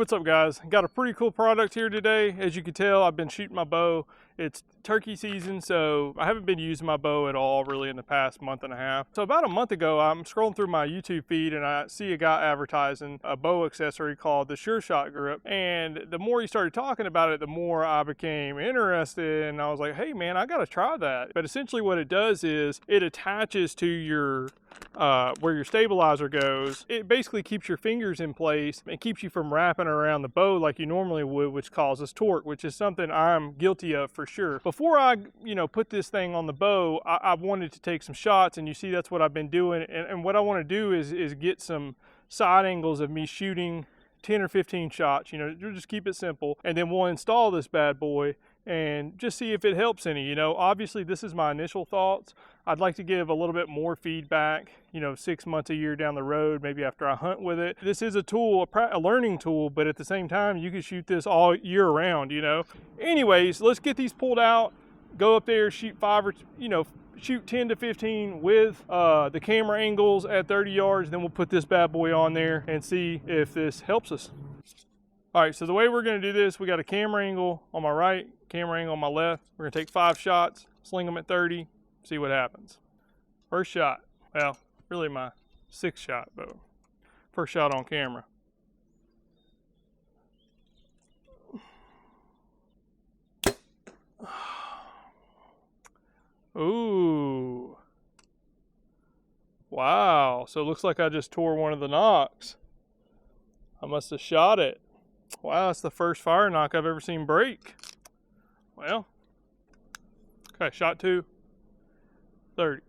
what's up guys? Got a pretty cool product here today. As you can tell, I've been shooting my bow. It's turkey season, so I haven't been using my bow at all really in the past month and a half. So about a month ago, I'm scrolling through my YouTube feed and I see a guy advertising a bow accessory called the SureShot Grip. And the more he started talking about it, the more I became interested, and I was like, hey man, I gotta try that. But essentially what it does is it attaches to your where your stabilizer goes. It basically keeps your fingers in place and keeps you from wrapping around the bow like you normally would, which causes torque, which is something I'm guilty of for sure. Before I put this thing on the bow, I wanted to take some shots, and you see that's what I've been doing. And what I want to do is get some side angles of me shooting 10 or 15 shots. Just keep it simple, and then we'll install this bad boy and just see if it helps any. Obviously this is my initial thoughts. I'd like to give a little bit more feedback, 6 months, a year down the road, maybe after I hunt with it. This is a tool, a learning tool, but at the same time, you can shoot this all year round, Anyways, let's get these pulled out, go up there, shoot shoot 10 to 15 with the camera angles at 30 yards. Then we'll put this bad boy on there and see if this helps us. All right, so the way we're gonna do this, we got a camera angle on my right, camera angle on my left. We're gonna take 5 shots, sling them at 30, see what happens. First shot, well, really my 6th shot, but first shot on camera. Ooh. Wow, so it looks like I just tore one of the nocks. I must have shot it. Wow, that's the first fire knock I've ever seen break. Well, okay, shot 2, 30.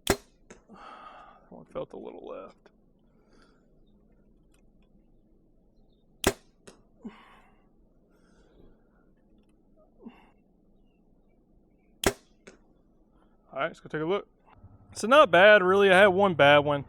That one felt a little left. All right, let's go take a look. So not bad, really. I had one bad one.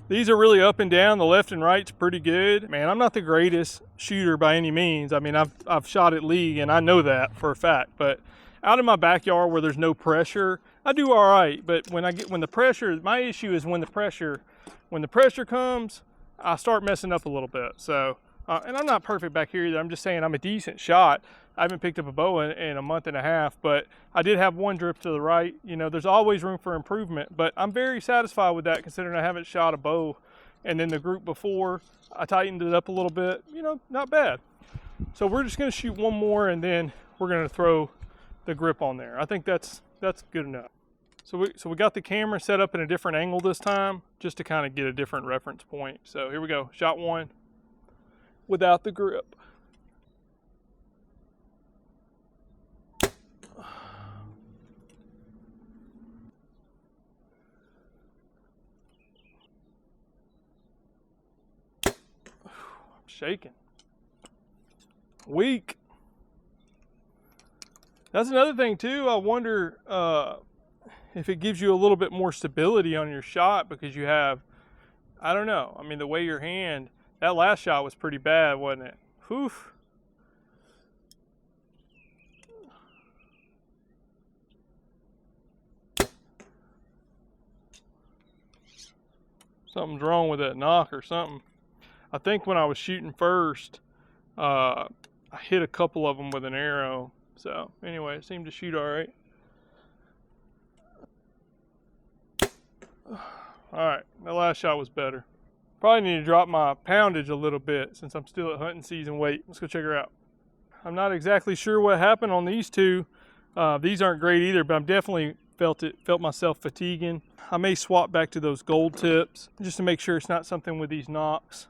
These are really up and down. The left and right's pretty good. Man, I'm not the greatest shooter by any means. I mean, I've shot at league, and I know that for a fact. But out in my backyard where there's no pressure, I do all right. But when the pressure, my issue is when the pressure comes, I start messing up a little bit. So, and I'm not perfect back here either. I'm just saying I'm a decent shot. I haven't picked up a bow in a month and a half, but I did have one drip to the right. There's always room for improvement, but I'm very satisfied with that considering I haven't shot a bow. And then the group before, I tightened it up a little bit, not bad. So we're just gonna shoot one more, and then we're gonna throw the grip on there. I think that's good enough. So we got the camera set up in a different angle this time, just to kind of get a different reference point. So here we go, shot 1 without the grip. Shaking. Weak. That's another thing too. I wonder if it gives you a little bit more stability on your shot because you have, I don't know. I mean, the way your hand, that last shot was pretty bad, wasn't it? Whew. Something's wrong with that knock or something. I think when I was shooting first, I hit a couple of them with an arrow. So anyway, it seemed to shoot all right. All right, that last shot was better. Probably need to drop my poundage a little bit since I'm still at hunting season weight. Let's go check her out. I'm not exactly sure what happened on these two. These aren't great either, but I'm definitely felt myself fatiguing. I may swap back to those gold tips just to make sure it's not something with these nocks.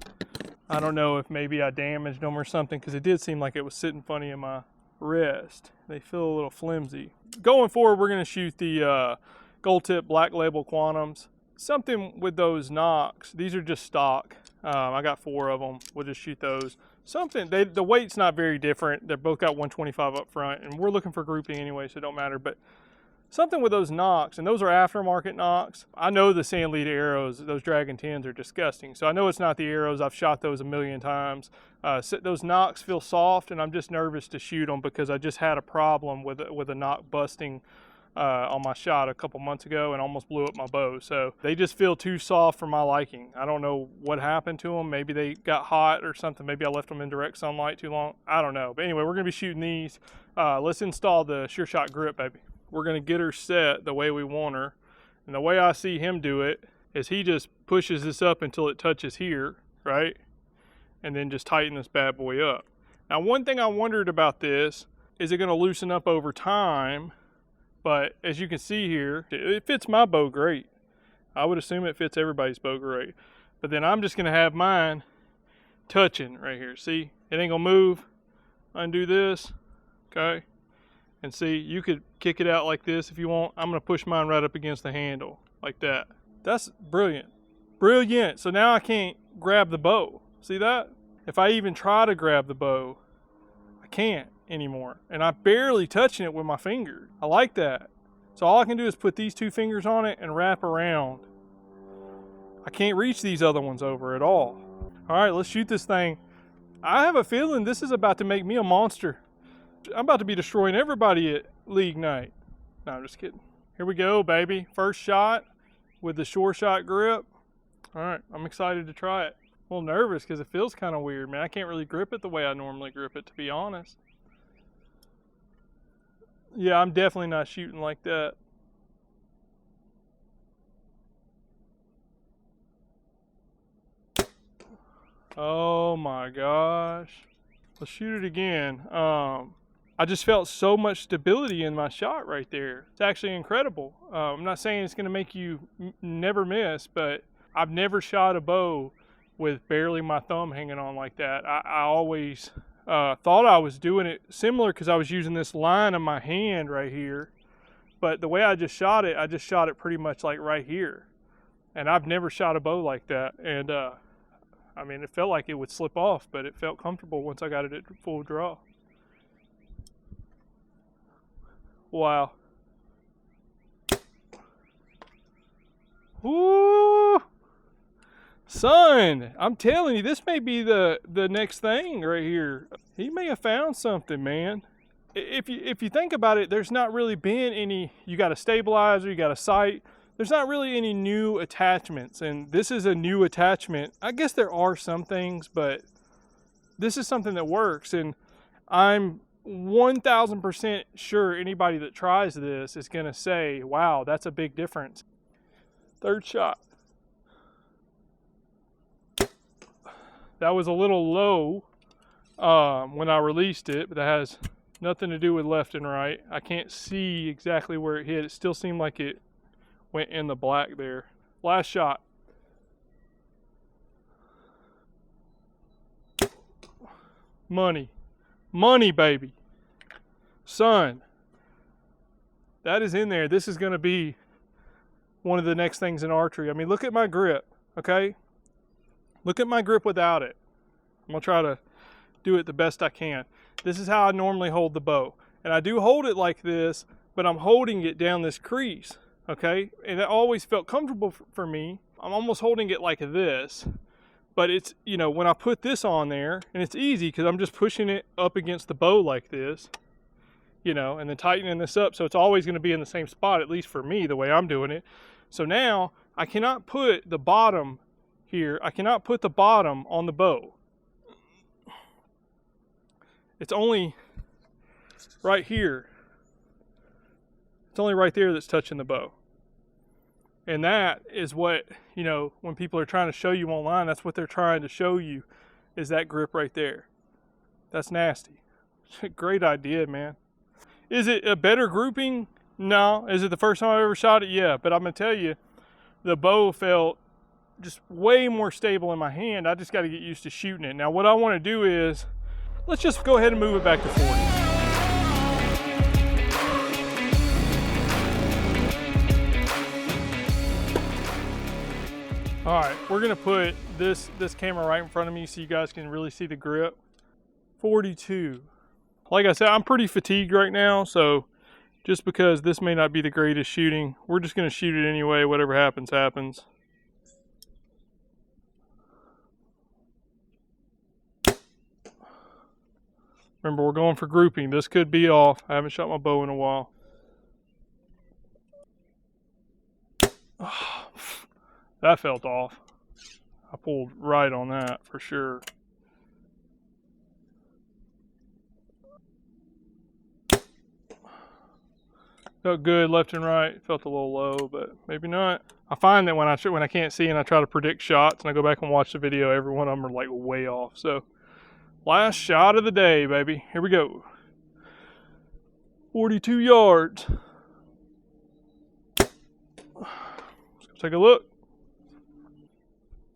I don't know if maybe I damaged them or something because it did seem like it was sitting funny in my wrist. They feel a little flimsy. Going forward, we're going to shoot the gold tip black label quantums. Something with those nocks. These are just stock. I got 4 of them. We'll just shoot those. Something, the weight's not very different. They're both got 125 up front, and we're looking for grouping anyway, so it don't matter. But something with those nocks, and those are aftermarket nocks. I know the sand lead arrows, those Dragon 10s are disgusting. So I know it's not the arrows. I've shot those a million times. Those nocks feel soft, and I'm just nervous to shoot them because I just had a problem with a nock busting on my shot a couple months ago and almost blew up my bow. So they just feel too soft for my liking. I don't know what happened to them. Maybe they got hot or something. Maybe I left them in direct sunlight too long. I don't know. But anyway, we're gonna be shooting these. Let's install the SureShot Grip, baby. We're gonna get her set the way we want her. And the way I see him do it is he just pushes this up until it touches here, right? And then just tighten this bad boy up. Now, one thing I wondered about this, is it gonna loosen up over time? But as you can see here, it fits my bow great. I would assume it fits everybody's bow great. But then I'm just gonna have mine touching right here. See, it ain't gonna move. Undo this, okay? And see, you could kick it out like this if you want. I'm gonna push mine right up against the handle, like that. That's brilliant, brilliant. So now I can't grab the bow. See that? If I even try to grab the bow, I can't anymore. And I'm barely touching it with my finger. I like that. So all I can do is put these 2 fingers on it and wrap around. I can't reach these other ones over at all. All right, let's shoot this thing. I have a feeling this is about to make me a monster. I'm about to be destroying everybody at League Night. No, I'm just kidding. Here we go, baby. First shot with the SureShot Grip. All right, I'm excited to try it. A little nervous because it feels kind of weird, man. I can't really grip it the way I normally grip it, to be honest. Yeah, I'm definitely not shooting like that. Oh my gosh. Let's shoot it again. I just felt so much stability in my shot right there. It's actually incredible. I'm not saying it's gonna make you never miss, but I've never shot a bow with barely my thumb hanging on like that. I always thought I was doing it similar because I was using this line of my hand right here. But the way I just shot it pretty much like right here. And I've never shot a bow like that. And I mean, it felt like it would slip off, but it felt comfortable once I got it at full draw. Wow. Woo! Son, I'm telling you, this may be the next thing right here. He may have found something, man. If you think about it, there's not really been any, you got a stabilizer, you got a sight. There's not really any new attachments, and this is a new attachment. I guess there are some things, but this is something that works, and I'm 1000% sure anybody that tries this is gonna say, wow, that's a big difference. Third shot. That was a little low when I released it, but that has nothing to do with left and right. I can't see exactly where it hit. It still seemed like it went in the black there. Last shot. Money. Money, baby. Son. That is in there. This is going to be one of the next things in archery. I mean, look at my grip, okay? Look at my grip without it. I'm going to try to do it the best I can. This is how I normally hold the bow. And I do hold it like this, but I'm holding it down this crease, okay? And it always felt comfortable for me. I'm almost holding it like this. But it's, you know, when I put this on there, and it's easy because I'm just pushing it up against the bow like this, you know, and then tightening this up. So it's always going to be in the same spot, at least for me, the way I'm doing it. So now I cannot put the bottom here. I cannot put the bottom on the bow. It's only right here. It's only right there that's touching the bow. And that is what, you know, when people are trying to show you online, that's what they're trying to show you, is that grip right there. That's nasty. Great idea, man. Is it a better grouping? No. Is it the first time I ever shot it? Yeah. But I'm going to tell you, the bow felt just way more stable in my hand. I just got to get used to shooting it. Now what I want to do is, let's just go ahead and move it back to 40. All right, we're gonna put this camera right in front of me so you guys can really see the grip. 42. Like I said, I'm pretty fatigued right now, so just because this may not be the greatest shooting, we're just gonna shoot it anyway. Whatever happens, happens. Remember, we're going for grouping. This could be off. I haven't shot my bow in a while. Oh, that felt off. I pulled right on that for sure. Felt good left and right. Felt a little low, but maybe not. I find that when I can't see and I try to predict shots and I go back and watch the video, every one of them are like way off. So last shot of the day, baby. Here we go. 42 yards. Let's go take a look.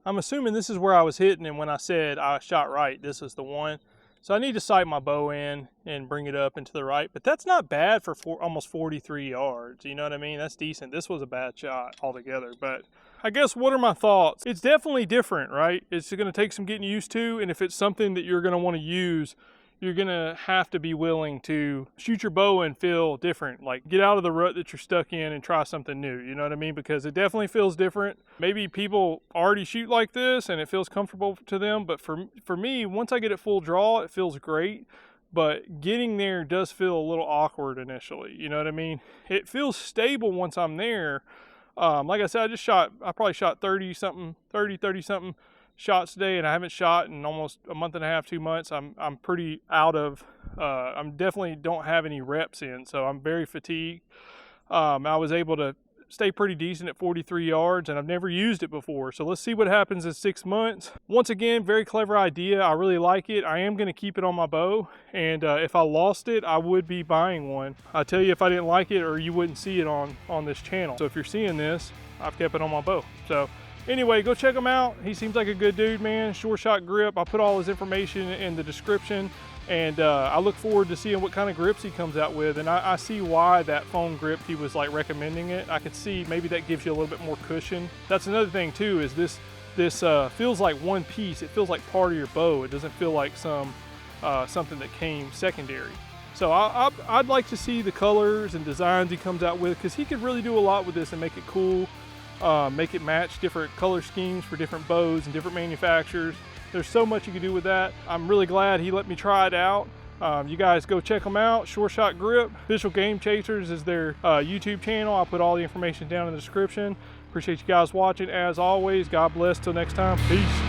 I'm assuming this is where I was hitting, and when I said I shot right, this is the one. So I need to sight my bow in and bring it up into the right, but that's not bad for almost 43 yards. You know what I mean? That's decent. This was a bad shot altogether, but I guess what are my thoughts? It's definitely different, right? It's going to take some getting used to, and if it's something that you're going to want to use, you're going to have to be willing to shoot your bow and feel different. Like, get out of the rut that you're stuck in and try something new. You know what I mean? Because it definitely feels different. Maybe people already shoot like this and it feels comfortable to them. But for me, once I get it full draw, it feels great. But getting there does feel a little awkward initially. You know what I mean? It feels stable once I'm there. Like I said, I probably shot 30 something shots today, and I haven't shot in almost a month and a half, 2 months. I'm pretty out of, I'm definitely don't have any reps in, so I'm very fatigued. I was able to stay pretty decent at 43 yards, and I've never used it before. So let's see what happens in 6 months. Once again, very clever idea. I really like it. I am going to keep it on my bow, and if I lost it, I would be buying one. I tell you, if I didn't like it, or you wouldn't see it on this channel. So if you're seeing this, I've kept it on my bow. So anyway, go check him out. He seems like a good dude, man. SureShot Grip. I'll put all his information in the description. And I look forward to seeing what kind of grips he comes out with. And I see why that foam grip, he was like recommending it. I could see maybe that gives you a little bit more cushion. That's another thing too, is this feels like one piece. It feels like part of your bow. It doesn't feel like something that came secondary. So I'd like to see the colors and designs he comes out with, because he could really do a lot with this and make it cool. Make it match different color schemes for different bows and different manufacturers. There's so much you can do with that. I'm really glad he let me try it out. You guys go check them out. SureShot Grip, Official Game Chasers is their YouTube channel. I'll put all the information down in the description. Appreciate you guys watching as always. God bless. Till next time. Peace.